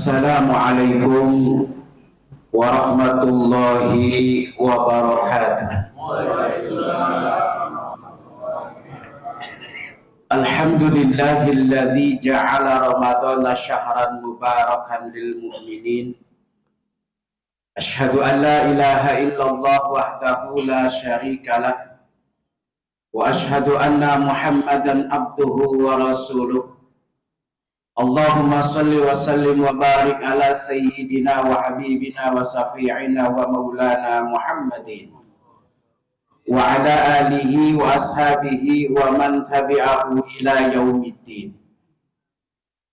Assalamualaikum warahmatullahi wabarakatuh. Alhamdulillahilladzi ja'ala ramadhana syahran mubarakan lil mu'minin. Asyhadu an la ilaha illallah wahdahu la syarikalah wa asyhadu anna Muhammadan abduhu wa rasuluh. Allahumma salli wa sallim wa barik ala sayyidina wa habibina wa safi'ina wa maulana Muhammadin wa ala alihi wa ashabihi wa man tabi'ahu ila yaumiddin.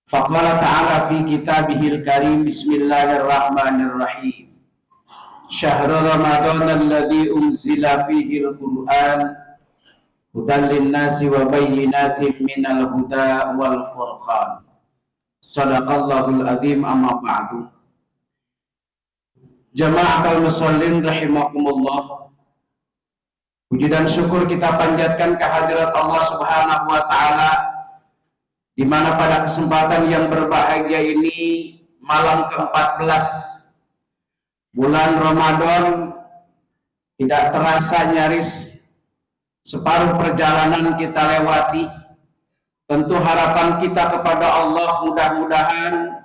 Faqala ta'ala fi kitabihil karim, bismillahirrahmanirrahim. Syahrul Ramadan alladzi unzila fihi al-Qur'an hudan lin-nasi wa bayyinatin minal huda wal furqan. Sadaqallahul azim, amma ba'du. Jama'atul musallin rahimakumullah. Puji dan syukur kita panjatkan kehadirat Allah Subhanahu wa taala, di mana pada kesempatan yang berbahagia ini, malam ke-14 bulan Ramadan, tidak terasa nyaris separuh perjalanan kita lewati. Tentu harapan kita kepada Allah, mudah-mudahan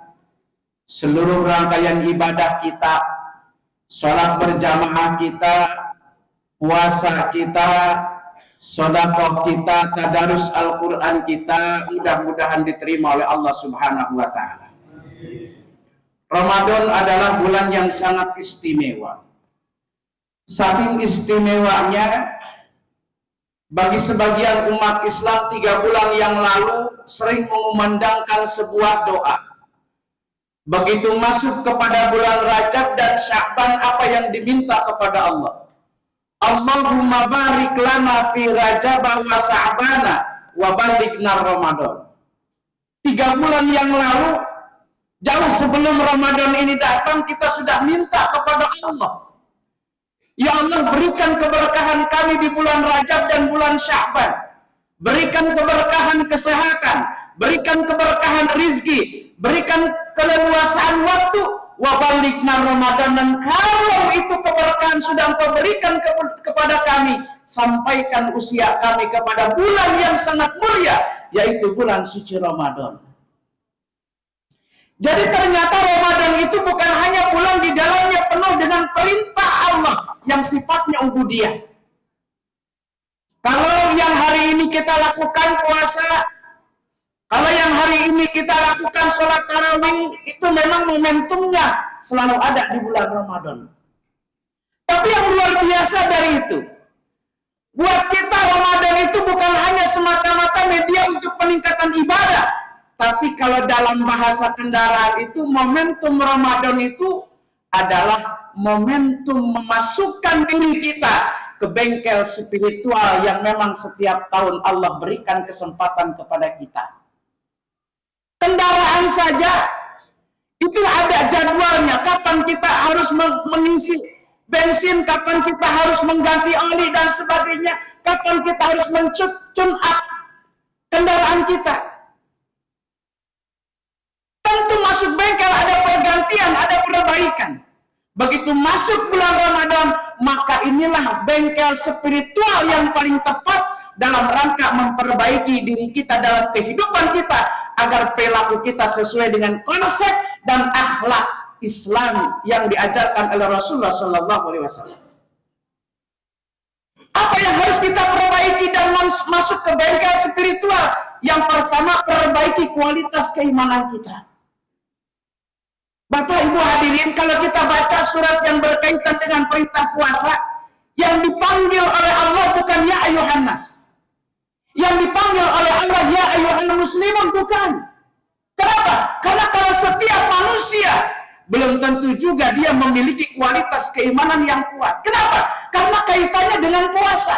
seluruh rangkaian ibadah kita, sholat berjamaah kita, puasa kita, sedekah kita, tadarus Al-Quran kita, mudah-mudahan diterima oleh Allah Subhanahu wa ta'ala. Ramadan adalah bulan yang sangat istimewa. Saking istimewanya, bagi sebagian umat Islam 3 bulan yang lalu sering mengumandangkan sebuah doa. Begitu masuk kepada bulan Rajab dan Sya'ban, apa yang diminta kepada Allah? Allahumma barik lana fi Rajab wa Sya'bana wa balighna Ramadan. 3 bulan yang lalu, jauh sebelum Ramadan ini datang, kita sudah minta kepada Allah, ya Allah, berikan keberkahan kami di bulan Rajab dan bulan Sya'ban. Berikan keberkahan kesehatan, berikan keberkahan rizki, berikan keleluasaan waktu, wa balighna Ramadan. Dan kalau itu keberkahan sudah Engkau berikan kepada kami, sampaikan usia kami kepada bulan yang sangat mulia, yaitu bulan suci Ramadan. Jadi ternyata Ramadan itu bukan hanya bulan di dalamnya penuh dengan perintah Allah yang sifatnya ubudiyah. Kalau yang hari ini kita lakukan puasa, kalau yang hari ini kita lakukan sholat tarawih, itu memang momentumnya selalu ada di bulan Ramadan. Tapi yang luar biasa dari itu, buat kita Ramadan itu bukan hanya semata-mata media untuk peningkatan ibadah, tapi kalau dalam bahasa kendaraan itu, momentum Ramadan itu adalah momentum memasukkan diri kita ke bengkel spiritual yang memang setiap tahun Allah berikan kesempatan kepada kita. Kendaraan saja itu ada jadwalnya, kapan kita harus mengisi bensin, kapan kita harus mengganti oli dan sebagainya, kapan kita harus tune up kendaraan kita. Tentu masuk bengkel ada pergantian, ada perbaikan. Begitu masuk bulan Ramadan, maka inilah bengkel spiritual yang paling tepat dalam rangka memperbaiki diri kita dalam kehidupan kita, agar perilaku kita sesuai dengan konsep dan akhlak Islam yang diajarkan oleh Rasulullah SAW. Apa yang harus kita perbaiki dan masuk ke bengkel spiritual? Yang pertama, perbaiki kualitas keimanan kita. Bapak Ibu hadirin, kalau kita baca surat yang berkaitan dengan perintah puasa, yang dipanggil oleh Allah bukan ya ayuhan nas. Yang dipanggil oleh Allah ya ayuhan muslimun, bukan. Kenapa? Karena kalau setiap manusia, belum tentu juga dia memiliki kualitas keimanan yang kuat. Kenapa? Karena kaitannya dengan puasa.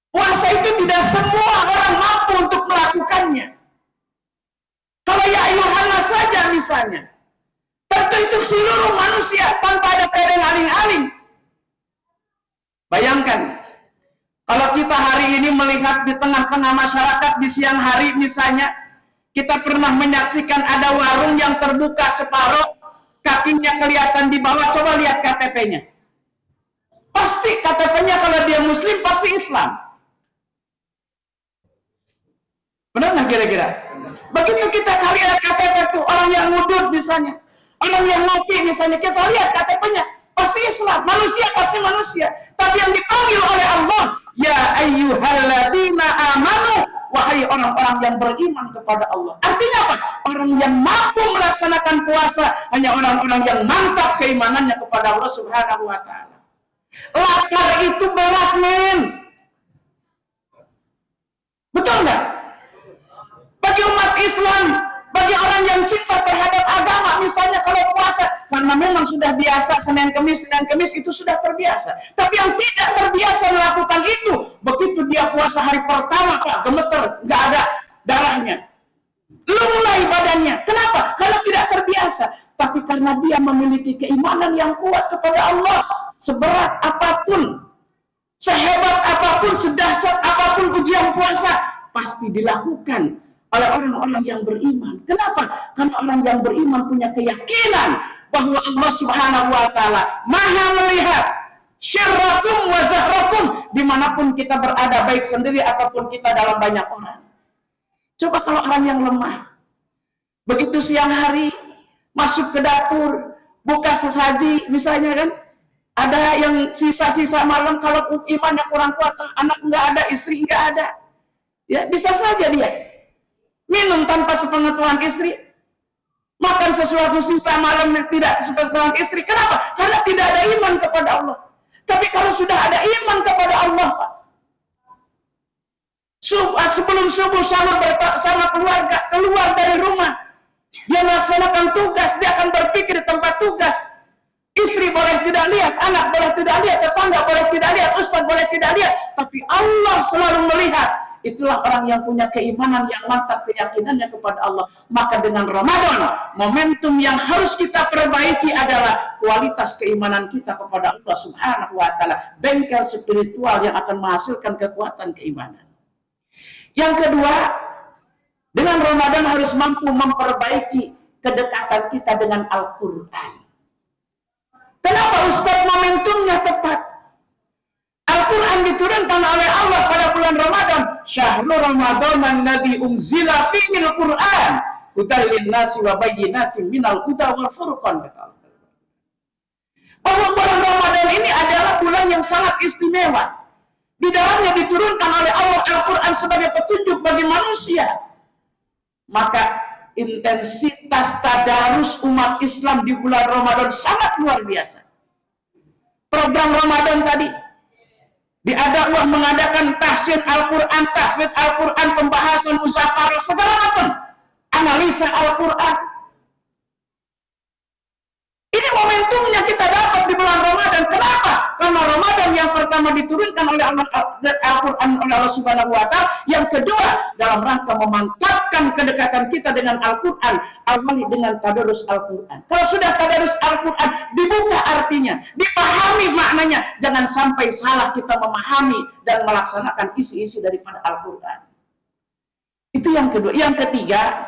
Puasa itu tidak semua orang mampu untuk melakukannya. Kalau ya ayuhan nas saja misalnya, tentu itu seluruh manusia tanpa ada keadaan aling-aling. Bayangkan, kalau kita hari ini melihat di tengah-tengah masyarakat di siang hari misalnya, Kita pernah menyaksikan ada warung yang terbuka separuh, kakinya kelihatan di bawah. Coba lihat KTP-nya. Pasti KTP-nya kalau dia muslim pasti Islam. Benar nggak kira-kira? Begitu kita lihat KTP itu orang yang ngudut misalnya, orang yang ngopi misalnya, kita lihat KTP-nya pasti Islam. Manusia pasti manusia. Tapi yang dipanggil oleh Allah, ya ayyuhalladzina amanu, wahai orang-orang yang beriman kepada Allah. Artinya apa? Orang yang mampu melaksanakan puasa hanya orang-orang yang mantap keimanannya kepada Allah Subhanahu wa taala. Lapar itu berat, men. Betul nggak? Bagi umat Islam, bagi orang yang cinta terhadap agama, misalnya kalau puasa, karena memang sudah biasa Senin Kemis itu sudah terbiasa. Tapi yang tidak terbiasa melakukan itu, begitu dia puasa hari pertama, Pak, gemeter, nggak ada darahnya, lunglai badannya. Kenapa? Karena tidak terbiasa. Tapi karena dia memiliki keimanan yang kuat kepada Allah, seberat apapun, sehebat apapun, sedahsyat apapun ujian puasa, pasti dilakukan oleh orang-orang yang beriman. Kenapa? Karena orang yang beriman punya keyakinan bahwa Allah Subhanahu wa taala Maha melihat syirrakum wa zahrakum, dimanapun kita berada, baik sendiri ataupun kita dalam banyak orang. Coba kalau orang yang lemah, begitu siang hari masuk ke dapur, buka sesaji misalnya kan, ada yang sisa-sisa malam, kalau imannya kurang kuat, anak nggak ada, istri nggak ada, ya bisa saja dia minum tanpa sepengetahuan istri, makan sesuatu sisa malam tidak sepengetahuan istri. Kenapa? Karena tidak ada iman kepada Allah. Tapi kalau sudah ada iman kepada Allah, Pak, sebelum subuh sahur bersama keluarga, keluar dari rumah, dia melaksanakan tugas, dia akan berpikir di tempat tugas. Istri boleh tidak lihat, anak boleh tidak lihat, tetangga boleh tidak lihat, ustaz boleh tidak lihat, tapi Allah selalu melihat. Itulah orang yang punya keimanan yang mantap, keyakinannya kepada Allah. Maka dengan Ramadan, momentum yang harus kita perbaiki adalah kualitas keimanan kita kepada Allah Subhanahu wa taala, bengkel spiritual yang akan menghasilkan kekuatan keimanan. Yang kedua, dengan Ramadan harus mampu memperbaiki kedekatan kita dengan Al-Qur'an. Kenapa Ustaz momentumnya tepat? Al-Quran diturunkan oleh Allah pada bulan Ramadan. Syahrul Ramadan alladzi unzila fihi al-Qur'an hudal linnasi wa bayyinatin minal huda wal furqan. Bahwa bulan Ramadan ini adalah bulan yang sangat istimewa. Di dalamnya diturunkan oleh Allah Al-Quran sebagai petunjuk bagi manusia. Maka intensitas tadarus umat Islam di bulan Ramadan sangat luar biasa. Program Ramadan tadi diadakan mengadakan tahsin Al-Quran, tahfidz Al-Quran, pembahasan muzakarah, segala macam analisa Al-Quran. Ini momentumnya kita dapat di bulan Ramadan. Kenapa? Karena Ramadan yang pertama diturunkan oleh Al-Quran oleh Allah Subhanahu wa taala, yang kedua dalam rangka memantapkan kedekatan kita dengan Al-Quran, awali dengan tadarus Al-Quran. Kalau sudah tadarus Al-Quran, dibuka artinya, dipahami maknanya, jangan sampai salah kita memahami dan melaksanakan isi-isi daripada Al-Quran. Itu yang kedua. Yang ketiga,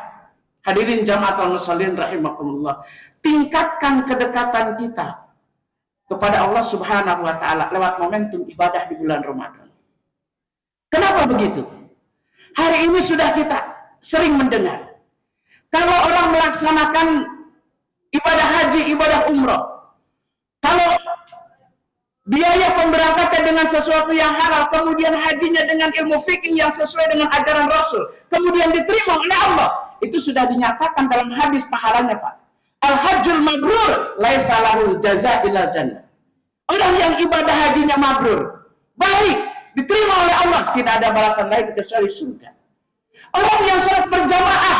hadirin jamaatul musallin rahimakumullah, tingkatkan kedekatan kita kepada Allah Subhanahu wa taala lewat momentum ibadah di bulan Ramadan. Kenapa begitu? Hari ini sudah kita sering mendengar, kalau orang melaksanakan ibadah haji, ibadah umroh, kalau biaya pemberangkatan dengan sesuatu yang halal, kemudian hajinya dengan ilmu fikih yang sesuai dengan ajaran Rasul, kemudian diterima oleh Allah, itu sudah dinyatakan dalam hadis pahalanya, Pak. Al-hajjul mabrur laisa lahul jaza ilal jannah. Orang yang ibadah hajinya mabrur, baik, diterima oleh Allah, tidak ada balasan lain kecuali surga. Orang yang salat berjamaah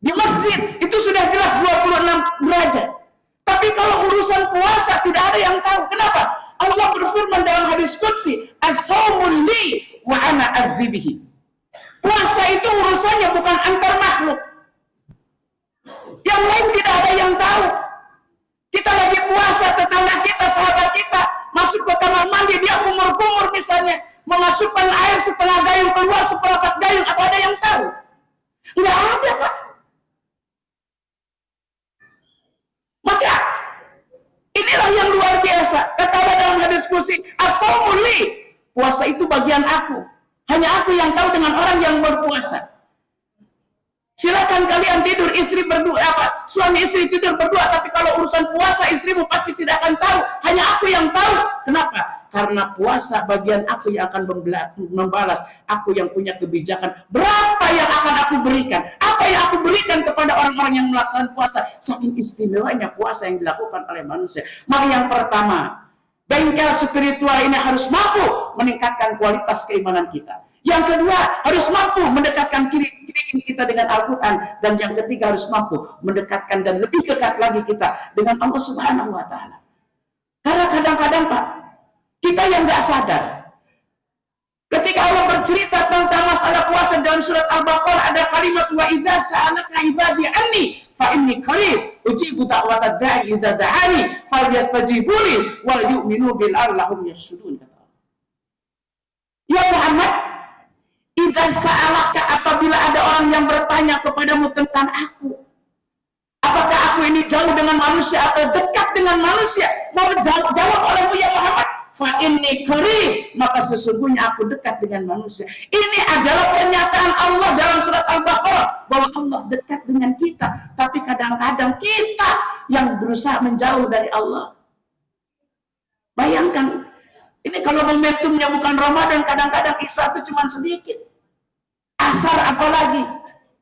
di masjid, itu sudah jelas 26 derajat. Tapi kalau urusan puasa tidak ada yang tahu. Kenapa? Allah berfirman dalam hadis qudsi, as-shaumul li wa ana azzibihi. Puasa itu urusannya bukan antar makhluk. Yang lain tidak ada yang tahu. Kita lagi puasa, tetangga kita, sahabat kita masuk ke kamar mandi, dia kumur-kumur misalnya, memasukkan air setengah gayung, keluar seperempat gayung, apa ada yang tahu? Nggak ada, Pak. Maka inilah yang luar biasa. Kata Allah dalam hadis qudsi, as-shaumu li, puasa itu bagian aku. Hanya aku yang tahu dengan orang yang berpuasa. Silakan kalian tidur, istri berdua, suami istri tidur berdua, tapi kalau urusan puasa istrimu pasti tidak akan tahu. Hanya aku yang tahu. Kenapa? Karena puasa bagian aku yang akan membalas. Aku yang punya kebijakan. Berapa yang akan aku berikan? Apa yang aku berikan kepada orang-orang yang melaksanakan puasa? Saking istimewanya puasa yang dilakukan oleh manusia. Maka yang pertama, bengkel spiritual ini harus mampu meningkatkan kualitas keimanan kita. Yang kedua, harus mampu mendekatkan kiri kita dengan Al-Quran. Dan yang ketiga, harus mampu mendekatkan dan lebih dekat lagi kita dengan Allah Subhanahu wa Ta'ala. Karena kadang-kadang, Pak, kita yang nggak sadar, ketika Allah bercerita tentang masalah puasa dalam surat Al-Baqarah, ada kalimat wa idza sa'alaka ibadi anni fa inni qarib ujibu da'watad da'i idza da'ani falyastajibu li wal yu'minu bil allahum yashudun. Ya Muhammad, idza sa'alaka, apabila ada orang yang bertanya kepadamu tentang aku, apakah aku ini jauh dengan manusia atau dekat dengan manusia, mau jawab olehmu ya Muhammad, fa inni qarib, maka sesungguhnya aku dekat dengan manusia. Ini adalah pernyataan Allah dalam surat Al-Baqarah bahwa Allah dekat dengan kita, tapi kadang-kadang kita yang berusaha menjauh dari Allah. Bayangkan, ini kalau momentumnya bukan Ramadan, kadang-kadang Isya itu cuma sedikit. Asar apalagi,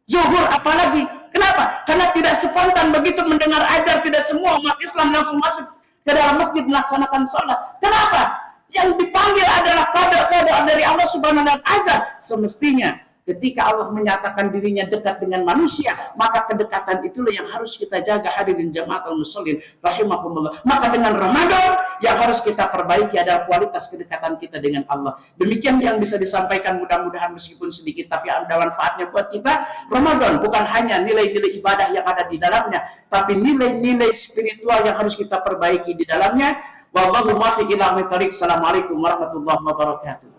zuhur apalagi. Kenapa? Karena tidak spontan begitu mendengar ajar, tidak semua umat Islam langsung masuk ke dalam masjid melaksanakan sholat. Kenapa? Yang dipanggil adalah qada dari Allah Subhanahu wa Ta'ala, azan. Semestinya ketika Allah menyatakan dirinya dekat dengan manusia, maka kedekatan itulah yang harus kita jaga, hadirin jamaatul muslimin rahimakumullah. Maka dengan Ramadan yang harus kita perbaiki adalah kualitas kedekatan kita dengan Allah. Demikian yang bisa disampaikan, mudah-mudahan meskipun sedikit tapi ada manfaatnya buat kita. Ramadan bukan hanya nilai-nilai ibadah yang ada di dalamnya, tapi nilai-nilai spiritual yang harus kita perbaiki di dalamnya. Wallahu muwaffiq ila aqwamit thoriq. Assalamualaikum warahmatullahi wabarakatuh.